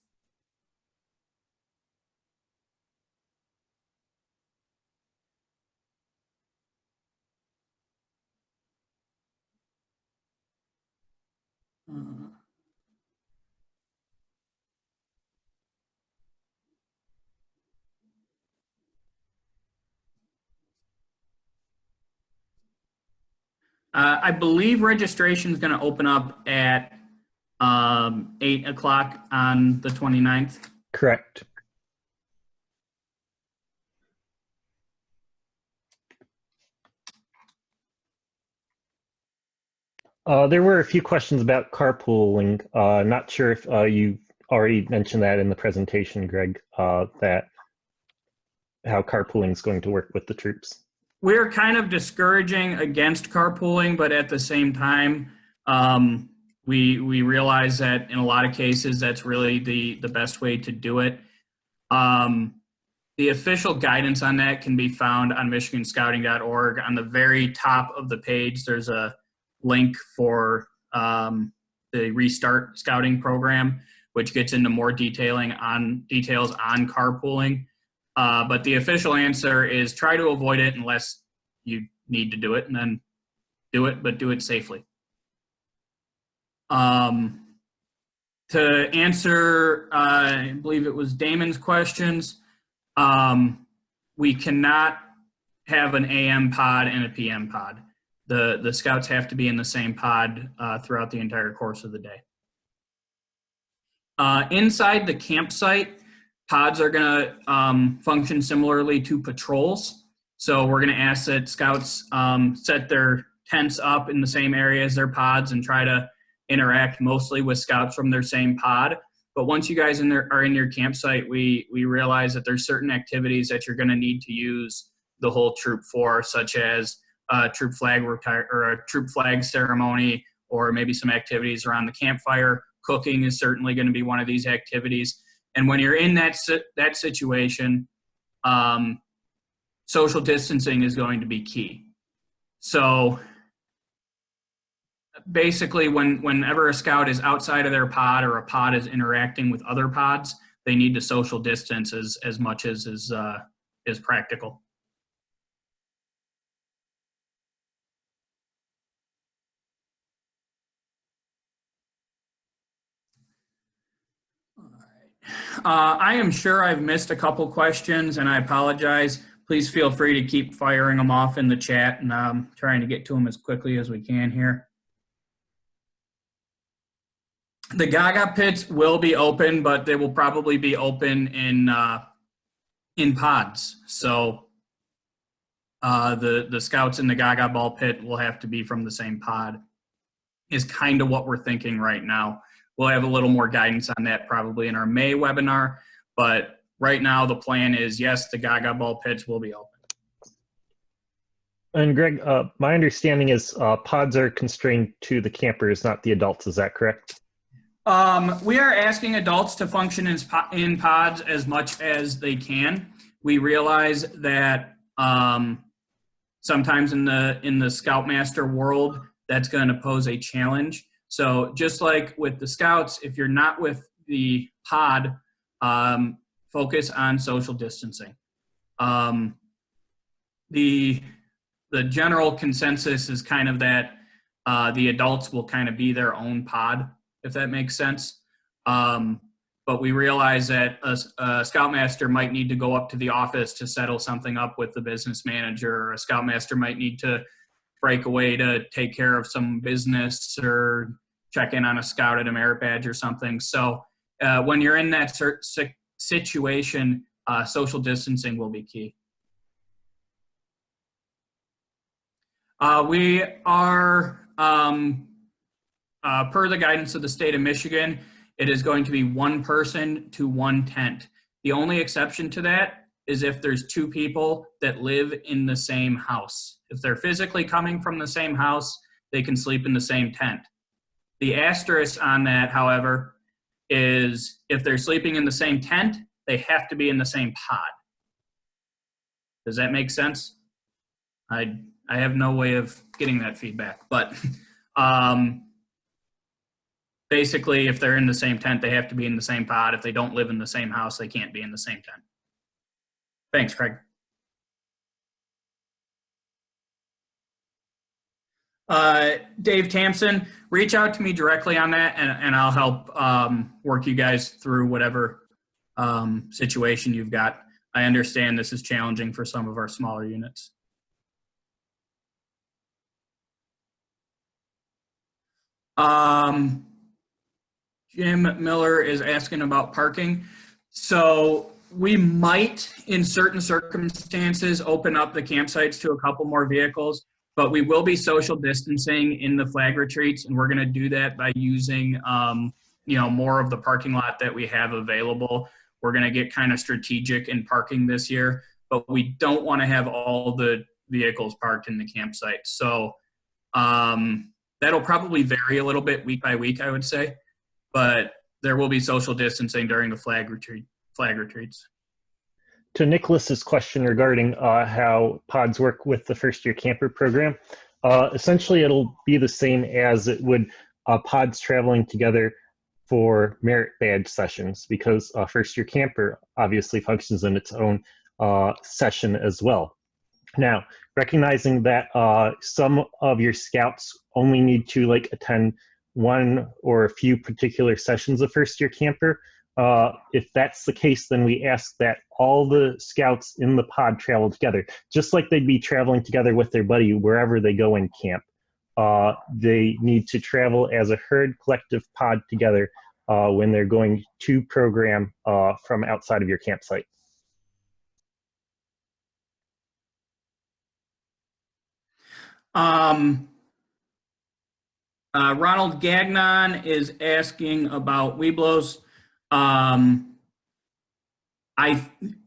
I believe registration is going to open up at 8 o'clock on the 29th. Correct. There were a few questions about carpooling. Not sure if you already mentioned that in the presentation, Greg, that how carpooling is going to work with the troops. We're kind of discouraging against carpooling, but at the same time, we realize that in a lot of cases, that's really the best way to do it. The official guidance on that can be found on michiganscouting.org. On the very top of the page, there's a link for the Restart Scouting program, which gets into more details on carpooling. But the official answer is try to avoid it unless you need to do it, and then do it, but do it safely. To answer, I believe it was Damon's questions, we cannot have an AM pod and a PM pod. The scouts have to be in the same pod throughout the entire course of the day. Inside the campsite, pods are going to function similarly to patrols. So we're going to ask that scouts set their tents up in the same area as their pods and try to interact mostly with scouts from their same pod. But once you guys are in your campsite, we realize that there's certain activities that you're going to need to use the whole troop for, such as a troop flag or a troop flag ceremony, or maybe some activities around the campfire. Cooking is certainly going to be one of these activities. And when you're in that situation, social distancing is going to be key. So basically, whenever a scout is outside of their pod or a pod is interacting with other pods, they need to social distance as much as is practical. I am sure I've missed a couple questions, and I apologize. Please feel free to keep firing them off in the chat, and I'm trying to get to them as quickly as we can here. The Gaga pits will be open, but they will probably be open in pods. So the scouts in the Gaga ball pit will have to be from the same pod, is kind of what we're thinking right now. We'll have a little more guidance on that probably in our May webinar, but right now the plan is, yes, the Gaga ball pits will be open. And Greg, my understanding is pods are constrained to the campers, not the adults. Is that correct? We are asking adults to function in pods as much as they can. We realize that sometimes in the Scoutmaster world, that's going to pose a challenge. So just like with the scouts, if you're not with the pod focus on social distancing. The general consensus is kind of that the adults will kind of be their own pod, if that makes sense. But we realize that a scoutmaster might need to go up to the office to settle something up with the business manager, or a scoutmaster might need to break away to take care of some business or check in on a scout at a merit badge or something. So when you're in that situation, social distancing will be key. We are, per the guidance of the state of Michigan, it is going to be one person to one tent. The only exception to that is if there's two people that live in the same house. If they're physically coming from the same house, they can sleep in the same tent. The asterisk on that, however, is if they're sleeping in the same tent, they have to be in the same pod. Does that make sense? I have no way of getting that feedback, but basically, if they're in the same tent, they have to be in the same pod. If they don't live in the same house, they can't be in the same tent. Thanks, Craig. Dave Tamson, reach out to me directly on that, and I'll help work you guys through whatever situation you've got. I understand this is challenging for some of our smaller units. Jim Miller is asking about parking. So we might, in certain circumstances, open up the campsites to a couple more vehicles, but we will be social distancing in the flag retreats, and we're going to do that by using, more of the parking lot that we have available. We're going to get kind of strategic in parking this year, but we don't want to have all the vehicles parked in the campsite. So that'll probably vary a little bit week by week, I would say, but there will be social distancing during the flag retreats. To Nicholas's question regarding how pods work with the first year camper program, essentially it'll be the same as it would pods traveling together for merit badge sessions, because first year camper obviously functions in its own session as well. Now, recognizing that some of your scouts only need to attend one or a few particular sessions of first year camper, if that's the case, then we ask that all the scouts in the pod travel together, just like they'd be traveling together with their buddy wherever they go in camp. They need to travel as a herd collective pod together when they're going to program from outside of your campsite. Ronald Gagnon is asking about Webelos.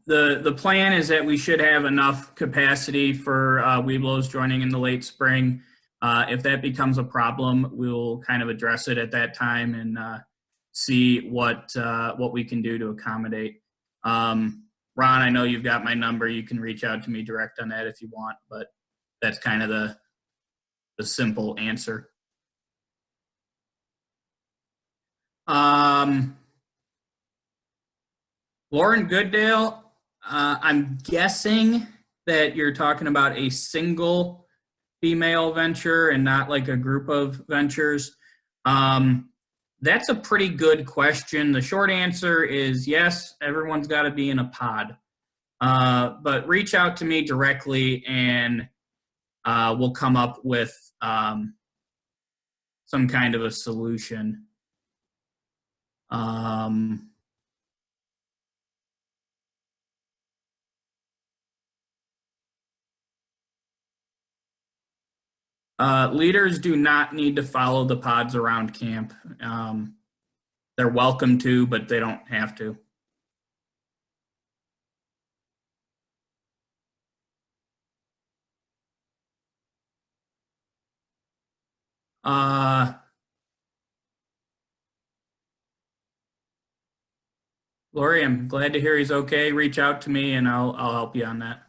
The plan is that we should have enough capacity for Webelos joining in the late spring. If that becomes a problem, we'll kind of address it at that time and see what we can do to accommodate. Ron, I know you've got my number. You can reach out to me direct on that if you want, but that's kind of the simple answer. Lauren Gooddale, I'm guessing that you're talking about a single female venture and not like a group of ventures. That's a pretty good question. The short answer is yes, everyone's got to be in a pod. But reach out to me directly and we'll come up with some kind of a solution. Leaders do not need to follow the pods around camp. They're welcome to, but they don't have to. Lori, I'm glad to hear he's okay. Reach out to me and I'll help you on that.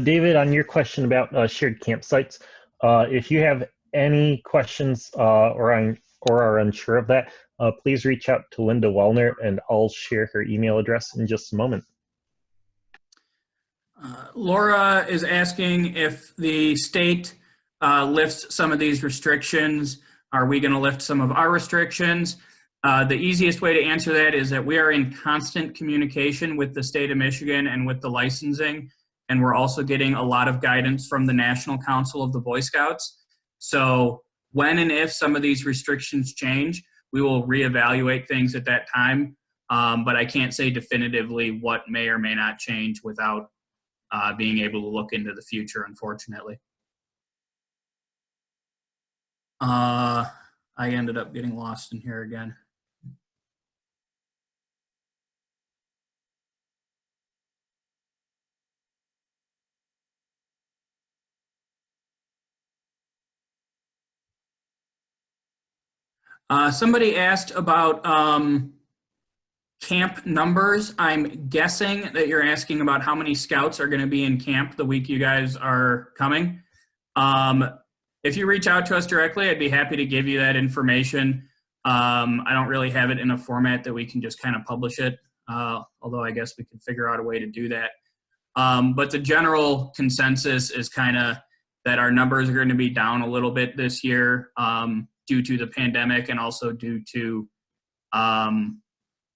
David, on your question about shared campsites, if you have any questions or are unsure of that, please reach out to Linda Wellner, and I'll share her email address in just a moment. Laura is asking if the state lifts some of these restrictions. Are we going to lift some of our restrictions? The easiest way to answer that is that we are in constant communication with the state of Michigan and with the licensing, and we're also getting a lot of guidance from the National Council of the Boy Scouts. So when and if some of these restrictions change, we will reevaluate things at that time, but I can't say definitively what may or may not change without being able to look into the future, unfortunately. I ended up getting lost in here again. Somebody asked about camp numbers. I'm guessing that you're asking about how many scouts are going to be in camp the week you guys are coming. If you reach out to us directly, I'd be happy to give you that information. I don't really have it in a format that we can just kind of publish it, although I guess we can figure out a way to do that. But the general consensus is kind of that our numbers are going to be down a little bit this year due to the pandemic and also due to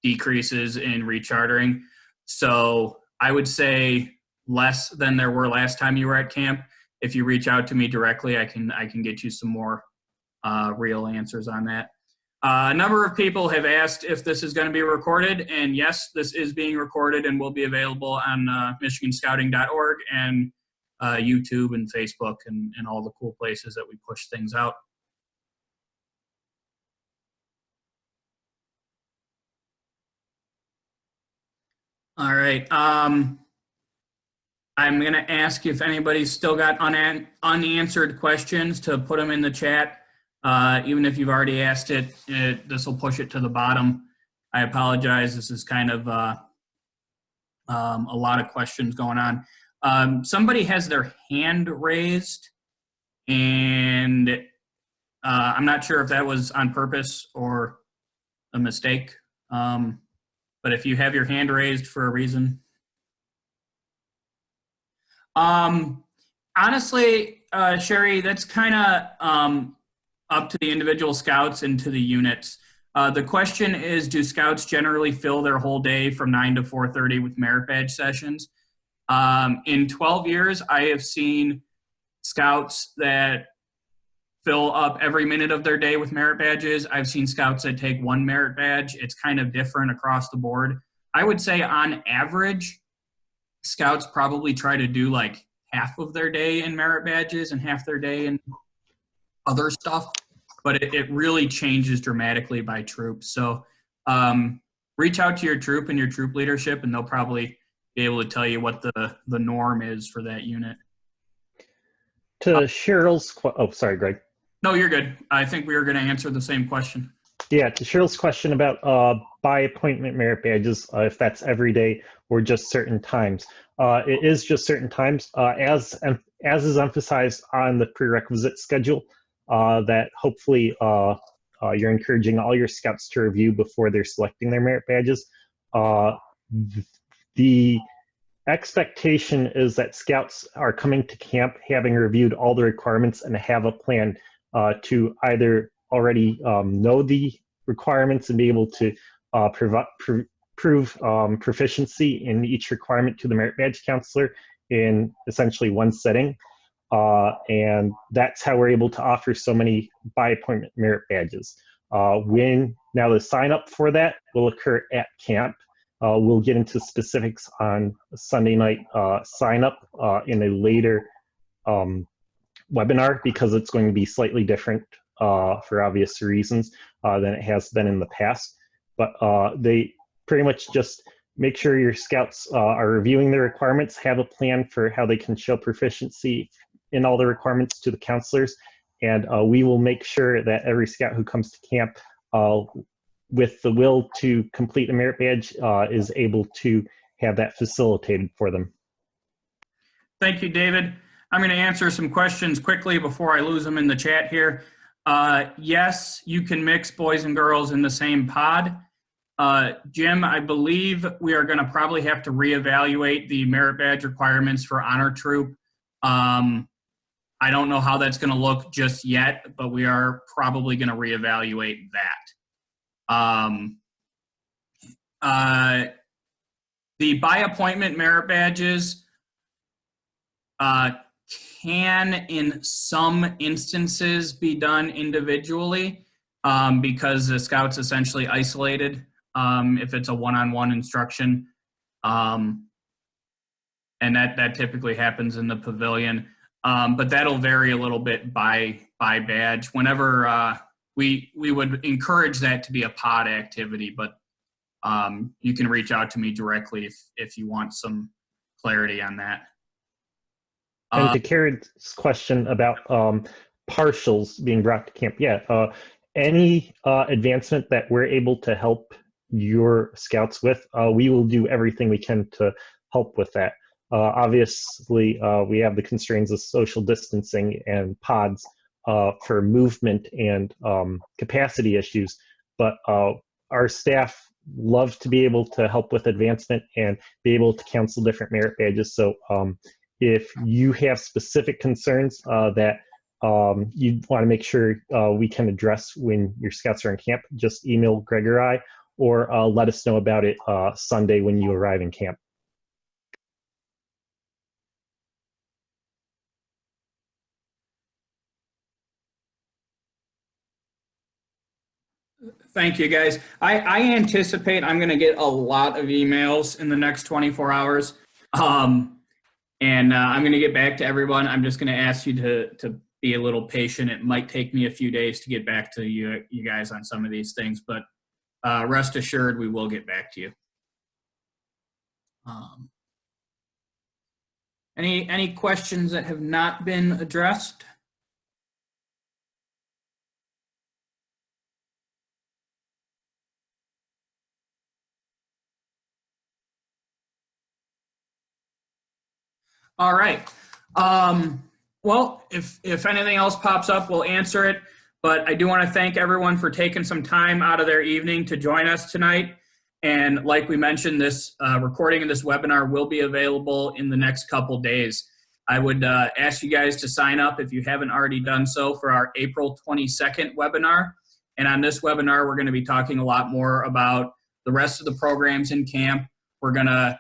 decreases in rechartering. So I would say less than there were last time you were at camp. If you reach out to me directly, I can get you some more real answers on that. A number of people have asked if this is going to be recorded, and yes, this is being recorded and will be available on michiganscouting.org and YouTube and Facebook and all the cool places that we push things out. All right. I'm going to ask if anybody's still got unanswered questions to put them in the chat. Even if you've already asked it, this will push it to the bottom. I apologize. This is kind of a lot of questions going on. Somebody has their hand raised, and I'm not sure if that was on purpose or a mistake. But if you have your hand raised for a reason. Honestly, Sherry, that's kind of up to the individual scouts and to the units. The question is, do scouts generally fill their whole day from 9 to 4:30 with merit badge sessions? In 12 years, I have seen scouts that fill up every minute of their day with merit badges. I've seen scouts that take one merit badge. It's kind of different across the board. I would say on average, scouts probably try to do like half of their day in merit badges and half their day in other stuff, but it really changes dramatically by troop. So reach out to your troop and your troop leadership, and they'll probably be able to tell you what the norm is for that unit. To Cheryl's, oh, sorry, Greg. No, you're good. I think we were going to answer the same question. Yeah, to Cheryl's question about by appointment merit badges, if that's every day or just certain times. It is just certain times, as is emphasized on the prerequisite schedule, that hopefully you're encouraging all your scouts to review before they're selecting their merit badges. The expectation is that scouts are coming to camp having reviewed all the requirements and have a plan to either already know the requirements and be able to prove proficiency in each requirement to the merit badge counselor in essentially one setting. And that's how we're able to offer so many by appointment merit badges. Now the sign up for that will occur at camp. We'll get into specifics on Sunday night sign up in a later webinar, because it's going to be slightly different for obvious reasons than it has been in the past. But they pretty much just make sure your scouts are reviewing the requirements, have a plan for how they can show proficiency in all the requirements to the counselors, and we will make sure that every scout who comes to camp with the will to complete a merit badge is able to have that facilitated for them. Thank you, David. I'm going to answer some questions quickly before I lose them in the chat here. Yes, you can mix boys and girls in the same pod. Jim, I believe we are going to probably have to reevaluate the merit badge requirements for Honor Troop. I don't know how that's going to look just yet, but we are probably going to reevaluate that. The by appointment merit badges can, in some instances, be done individually because the scout's essentially isolated if it's a one-on-one instruction. And that typically happens in the pavilion. But that'll vary a little bit by badge. Whenever we would encourage that to be a pod activity, but you can reach out to me directly if you want some clarity on that. And to Karen's question about partials being brought to camp, any advancement that we're able to help your scouts with, we will do everything we can to help with that. Obviously, we have the constraints of social distancing and pods for movement and capacity issues, but our staff love to be able to help with advancement and be able to cancel different merit badges. So if you have specific concerns that you want to make sure we can address when your scouts are in camp, just email Greg or I, or let us know about it Sunday when you arrive in camp. Thank you, guys. I anticipate I'm going to get a lot of emails in the next 24 hours. And I'm going to get back to everyone. I'm just going to ask you to be a little patient. It might take me a few days to get back to you guys on some of these things, but rest assured we will get back to you. Any questions that have not been addressed? All right. Well, if anything else pops up, we'll answer it. But I do want to thank everyone for taking some time out of their evening to join us tonight. And like we mentioned, this recording of this webinar will be available in the next couple days. I would ask you guys to sign up if you haven't already done so for our April 22nd webinar. And on this webinar, we're going to be talking a lot more about the rest of the programs in camp. We're going to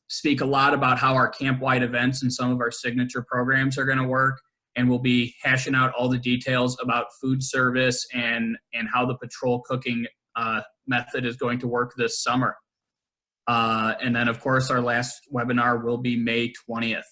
speak a lot about how our camp-wide events and some of our signature programs are going to work, and we'll be hashing out all the details about food service and how the patrol cooking method is going to work this summer. And then, of course, our last webinar will be May 20th.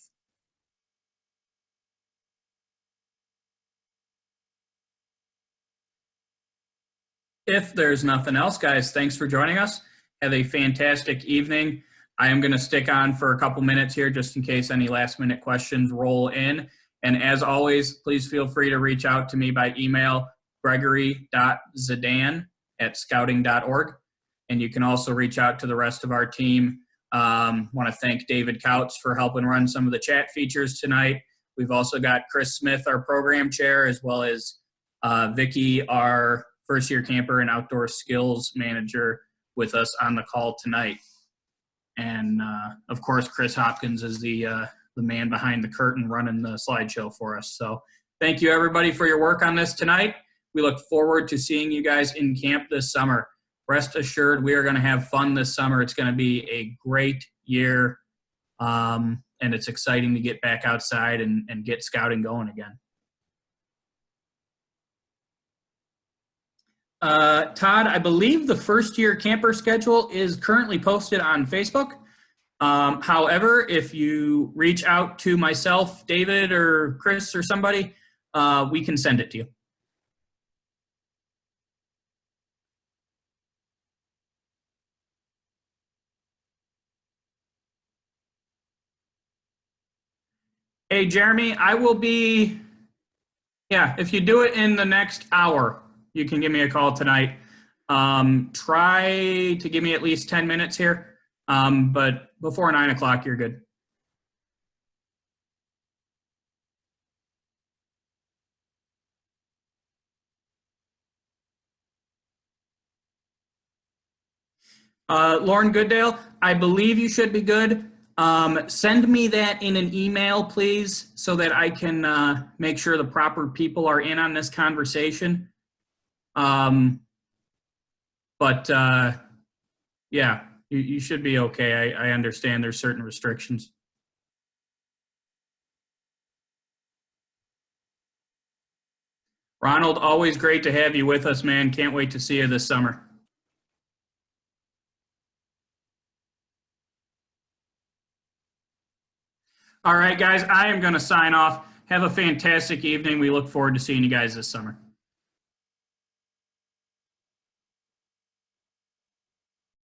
If there's nothing else, guys, thanks for joining us. Have a fantastic evening. I am going to stick on for a couple minutes here just in case any last-minute questions roll in. And as always, please feel free to reach out to me by email, gregory.zadan@scouting.org. And you can also reach out to the rest of our team. Want to thank David Couts for helping run some of the chat features tonight. We've also got Chris Smith, our program chair, as well as Vicki, our first-year camper and outdoor skills manager, with us on the call tonight. And of course, Chris Hopkins is the man behind the curtain running the slideshow for us. So thank you, everybody, for your work on this tonight. We look forward to seeing you guys in camp this summer. Rest assured, we are going to have fun this summer. It's going to be a great year, and it's exciting to get back outside and get scouting going again. Todd, I believe the first-year camper schedule is currently posted on Facebook. However, if you reach out to myself, David, or Chris, or somebody, we can send it to you. Hey, Jeremy, I will be, if you do it in the next hour, you can give me a call tonight. Try to give me at least 10 minutes here, but before 9 o'clock, you're good. Lauren Goodale, I believe you should be good. Send me that in an email, please, so that I can make sure the proper people are in on this conversation. Yeah, you should be okay. I understand there's certain restrictions. Ronald, always great to have you with us, man. Can't wait to see you this summer. All right, guys, I am going to sign off. Have a fantastic evening. We look forward to seeing you guys this summer.